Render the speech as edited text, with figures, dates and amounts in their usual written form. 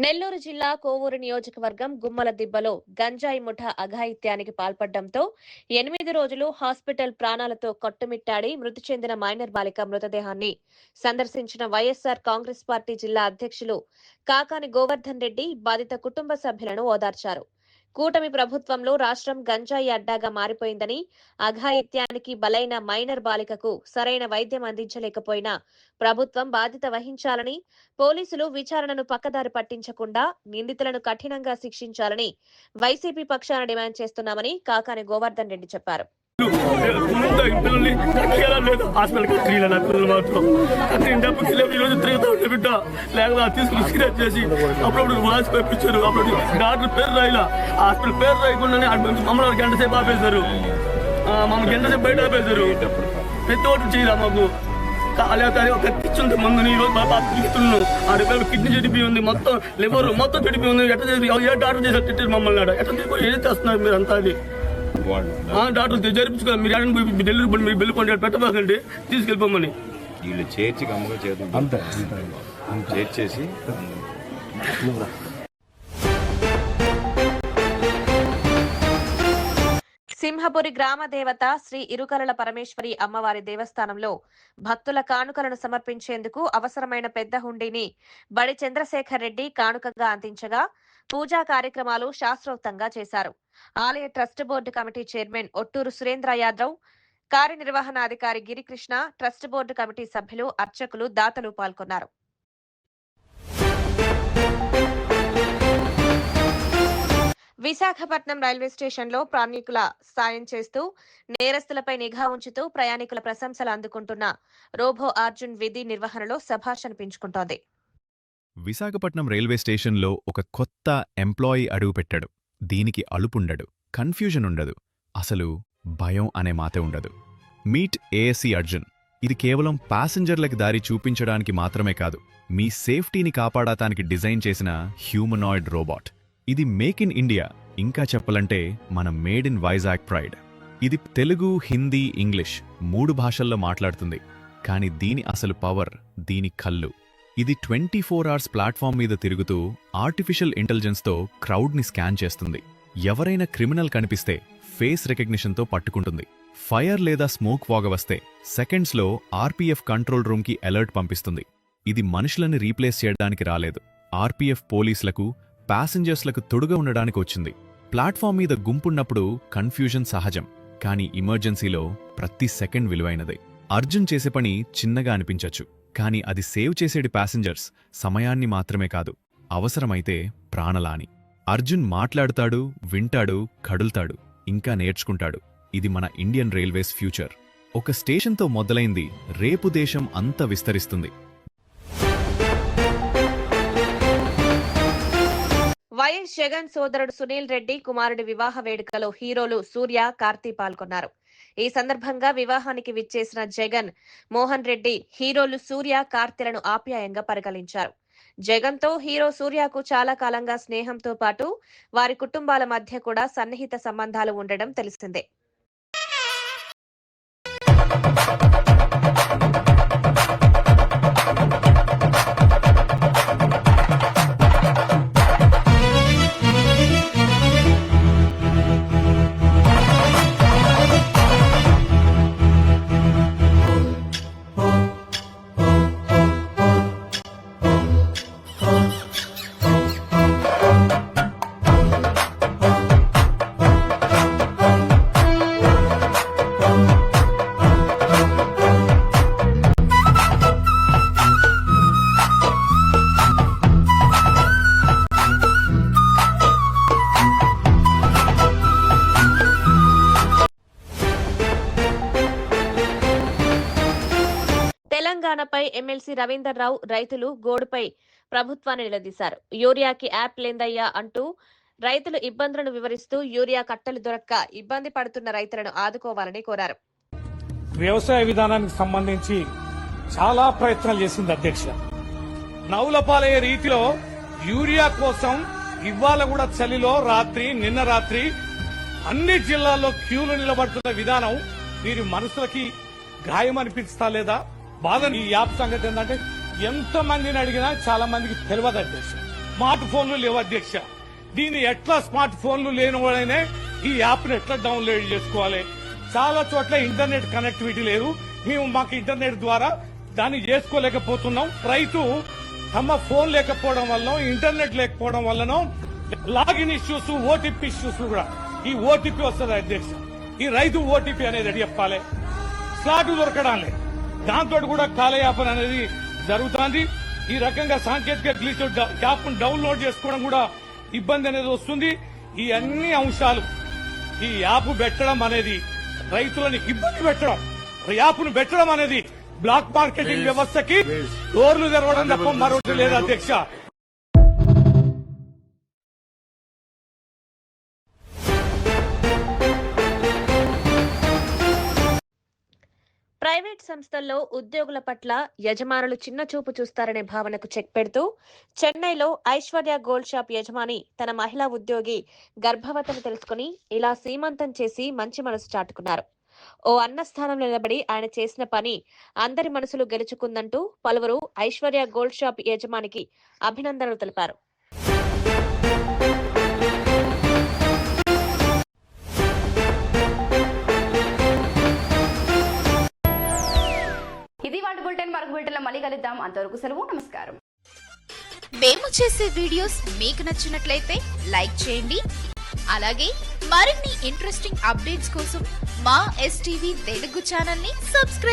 నెల్లూరు జిల్లా కోవూరు నియోజకవర్గం గుమ్మల దిబ్బలో గంజాయి ముఠా అఘాయిత్యానికి పాల్పడడంతో 8 రోజులు హాస్పిటల్ ప్రాణాలతో కొట్టుమిట్టాడి మృతి చెందిన మైనర్ బాలిక మృతదేహాన్ని సందర్శించిన వైఎస్సార్ కాంగ్రెస్ పార్టీ జిల్లా అధ్యక్షులు కాకాని గోవర్ధన్ రెడ్డి బాధిత కుటుంబ సభ్యులను ఓదార్చారు. కూటమి ప్రభుత్వంలో రాష్ట్రం గంజాయి అడ్డాగా మారిపోయిందని, అఘాయిత్యానికి బలైన మైనర్ బాలికకు సరైన వైద్యం అందించలేకపోయినా ప్రభుత్వం బాధ్యత వహించాలని, పోలీసులు విచారణను పక్కదారి పట్టించకుండా నిందితులను కఠినంగా శిక్షించాలని వైసీపీ పక్షాన డిమాండ్ చేస్తున్నామని కాకాని గోవర్ధన్ రెడ్డి చెప్పారు. బిడ్డ లేక తీసుకుని సీరియస్ చేసి అప్పుడప్పుడు వాసి పంపించారు. అప్పుడు డాక్టర్ పేరు రాయిలా, హాస్పిటల్ పేరు రాయకుండానే మమ్మల్ని గంట సేపు ఆపేశారు. మమ్మల్ని గంట సేపు బయట ఆపేశారు. ప్రతి ఒక్కటి చేయరా మాకు కత్తించుంది ముందు ఈ రోజు బాబా తిరుగుతున్నాను. ఆ రూపాయలు కిడ్నీ చెడిపోయి ఉంది, మొత్తం లివర్ మొత్తం చెడిపోయి ఉంది. ఎట్లా చేసి ఏ డాక్టర్ చేసి తిట్టారు మమ్మల్ని. ఎట్లా తీసుకొని ఏం చేస్తున్నారు మీరు అంతా? అది డాక్టర్ జరిపించుకోవాలి. మీరు నెల్లూరు మీరు బెల్లి కొండ పెట్టబాకండి, తీసుకెళ్ళిపోమని వీళ్ళు చేర్చి కమ్మగా చేర్చేసి సింహపురి గ్రామ దేవత శ్రీ ఇరుకలల పరమేశ్వరి అమ్మవారి దేవస్థానంలో భక్తుల కానుకలను సమర్పించేందుకు అవసరమైన పెద్ద హుండీని బడి చంద్రశేఖర్ రెడ్డి కానుకగా అందించగా పూజా కార్యక్రమాలు శాస్త్రోక్తంగా చేశారు. ఆలయ trust board committee chairman Otturu Surendra Yadav, కార్యనిర్వహణాధికారి గిరికృష్ణ, ట్రస్ట్ బోర్డు కమిటీ సభ్యులు, అర్చకులు, దాతలు పాల్గొన్నారు. విశాఖపట్నం రైల్వే స్టేషన్లో ప్రయాణికుల సాయం చేస్తూ నేరస్తులపై నిఘా ఉంచుతూ ప్రయాణికుల ప్రశంసలు అందుకుంటున్న రోబో అర్జున్ విధి నిర్వహణలో శభాష్ అనిపించుకుంటోంది. విశాఖపట్నం రైల్వే స్టేషన్లో ఒక కొత్త ఎంప్లాయీ అడుగుపెట్టాడు. దీనికి అలుపుండడు, కన్ఫ్యూజన్ ఉండదు, అసలు భయం అనే మాటే ఉండదు. Meet ASC Arjun. ఇది కేవలం ప్యాసింజర్లకి దారి చూపించడానికి మాత్రమే కాదు, మీ సేఫ్టీని కాపాడటానికి డిజైన్ చేసిన హ్యూమనాయిడ్ రోబోట్. ఇది మేక్ ఇన్ ఇండియా, ఇంకా చెప్పాలంటే మన మేడ్ ఇన్ వైజాగ్ ప్రైడ్. ఇది తెలుగు, హిందీ, ఇంగ్లీష్ 3 భాషల్లో మాట్లాడుతుంది. కాని దీని అసలు పవర్, దీని కళ్ళు. ఇది 24 అవర్స్ ప్లాట్ఫామ్ మీద తిరుగుతూ ఆర్టిఫిషియల్ ఇంటెలిజెన్స్తో క్రౌడ్ని స్కాన్ చేస్తుంది. ఎవరైనా క్రిమినల్ కనిపిస్తే ఫేస్ రికగ్నిషన్తో పట్టుకుంటుంది. ఫైర్ లేదా స్మోక్ వాగ వస్తే సెకండ్స్లో ఆర్పీఎఫ్ కంట్రోల్ రూమ్కి అలర్ట్ పంపిస్తుంది. ఇది మనుషులని రీప్లేస్ చేయడానికి రాలేదు, ఆర్పీఎఫ్ పోలీసులకు, ప్యాసింజర్స్లకు తొడుగా ఉండడానికి వచ్చింది. ప్లాట్ఫామ్ మీద గుంపున్నప్పుడు కన్ఫ్యూజన్ సహజం, కానీ ఎమర్జెన్సీలో ప్రతి సెకండ్ విలువైనదే. అర్జున్ చేసే పని చిన్నగా అనిపించచ్చు, కానీ అది సేవ్ చేసేది ప్యాసింజర్స్ సమయాన్ని మాత్రమే కాదు, అవసరమైతే ప్రాణలాని. అర్జున్ మాట్లాడుతాడు, వింటాడు, కడుల్తాడు, ఇంకా నేర్చుకుంటాడు. ఇది మన ఇండియన్ రైల్వేస్ ఫ్యూచర్. ఒక స్టేషన్తో మొదలైంది, రేపు దేశం అంత విస్తరిస్తుంది. వైఎస్ జగన్ సోదరుడు సునీల్ రెడ్డి కుమారుడి వివాహ వేడుకలో హీరోలు సూర్య, కార్తీ పాల్గొన్నారు. ఈ సందర్భంగా వివాహానికి విచ్చేసిన జగన్ మోహన్ రెడ్డి హీరోలు సూర్య, కార్తీలను ఆప్యాయంగా పరిగణించారు. జగన్తో హీరో సూర్యకు చాలా కాలంగా స్నేహంతో పాటు వారి కుటుంబాల మధ్య కూడా సన్నిహిత సంబంధాలు ఉండడం తెలిసిందే. తెలంగాణపై ఎమ్మెల్సీ రవీందర్ రావు రైతులు గోడుపై ప్రభుత్వాన్ని నిలదీశారు. యూరియాకి యాప్ లేందయ్యా అంటూ రైతులు ఇబ్బందులను వివరిస్తూ యూరియా కట్టలు దొరక్క ఇబ్బంది పడుతున్న రైతులను ఆదుకోవాలని కోరారు. వ్యవసాయ విధానానికి సంబంధించి చాలా ప్రయత్నాలు చేసింది అధ్యక్ష. నవ్వులపాలయ్యే రీతిలో యూరియా కోసం ఇవాళ కూడా చలిలో నిన్న రాత్రి అన్ని జిల్లాల్లో క్యూలు నిలబడుతున్న విధానం వీరి మనసులకి గాయం అనిపిస్తా లేదా? బాధ. ఈ యాప్ సంగతి ఏంటంటే ఎంత మందిని అడిగినా చాలా మందికి తెలియదు అధ్యక్ష. స్మార్ట్ ఫోన్లు లేవు అధ్యక్ష. దీన్ని ఎట్లా స్మార్ట్ ఫోన్లు లేని వాళ్ళనే ఈ యాప్ ను ఎట్లా డౌన్లోడ్ చేసుకోవాలి? చాలా చోట్ల ఇంటర్నెట్ కనెక్టివిటీ లేదు. మాకు ఇంటర్నెట్ ద్వారా దాన్ని చేసుకోలేకపోతున్నాం. రైతు తమ ఫోన్ లేకపోవడం వల్ల, ఇంటర్నెట్ లేకపోవడం వల్లనో లాగిన్ ఇష్యూస్, ఓటీపీ ఇష్యూస్ కూడా. ఈ ఓటీపీ వస్తుంది అధ్యక్ష, ఈ రైతు ఓటీపీ అనేది రెడీ చెప్పాలి. స్లాట్ దొరకడం లేదు, దాంతో కూడా కాలయాపన అనేది జరుగుతుంది. ఈ రకంగా సాంకేతిక గ్లిచ్ యాప్ డౌన్లోడ్ చేసుకోవడం కూడా ఇబ్బంది అనేది వస్తుంది. ఈ అన్ని అంశాలు ఈ యాప్ పెట్టడం అనేది రైతులను ఇబ్బంది పెట్టడం, యాప్ను పెట్టడం అనేది బ్లాక్ మార్కెటింగ్ వ్యవస్థకి డోర్లు తెరవడం తప్ప మరొకటి లేదు అధ్యక్ష. ప్రైవేట్ సంస్థల్లో ఉద్యోగుల పట్ల యజమానులు చిన్నచూపు చూస్తారనే భావనకు చెక్ పెడుతూ చెన్నైలో ఐశ్వర్య గోల్డ్ షాప్ యజమాని తన మహిళా ఉద్యోగి గర్భవతిని తెలుసుకుని ఇలా సీమంతం చేసి మంచి మనసు చాటుకున్నారు. ఓ అన్న స్థానంలో నిలబడి ఆయన చేసిన పని అందరి మనసులు గెలుచుకుందంటూ పలువురు ఐశ్వర్య గోల్డ్ షాప్ యజమానికి అభినందనలు తెలిపారు. ఇది వాటి బులెటిన్. మరొక బులెటిన్లో మళ్ళీ కలుద్దాం. అంతవరకు సెలవు, నమస్కారం. మేము చేసే వీడియోస్ మీకు నచ్చినట్లయితే లైక్ చేయండి. అలాగే మరిన్ని ఇంట్రెస్టింగ్ అప్డేట్స్ కోసం మా STV తెలుగు ఛానల్ ని సబ్స్క్రైబ్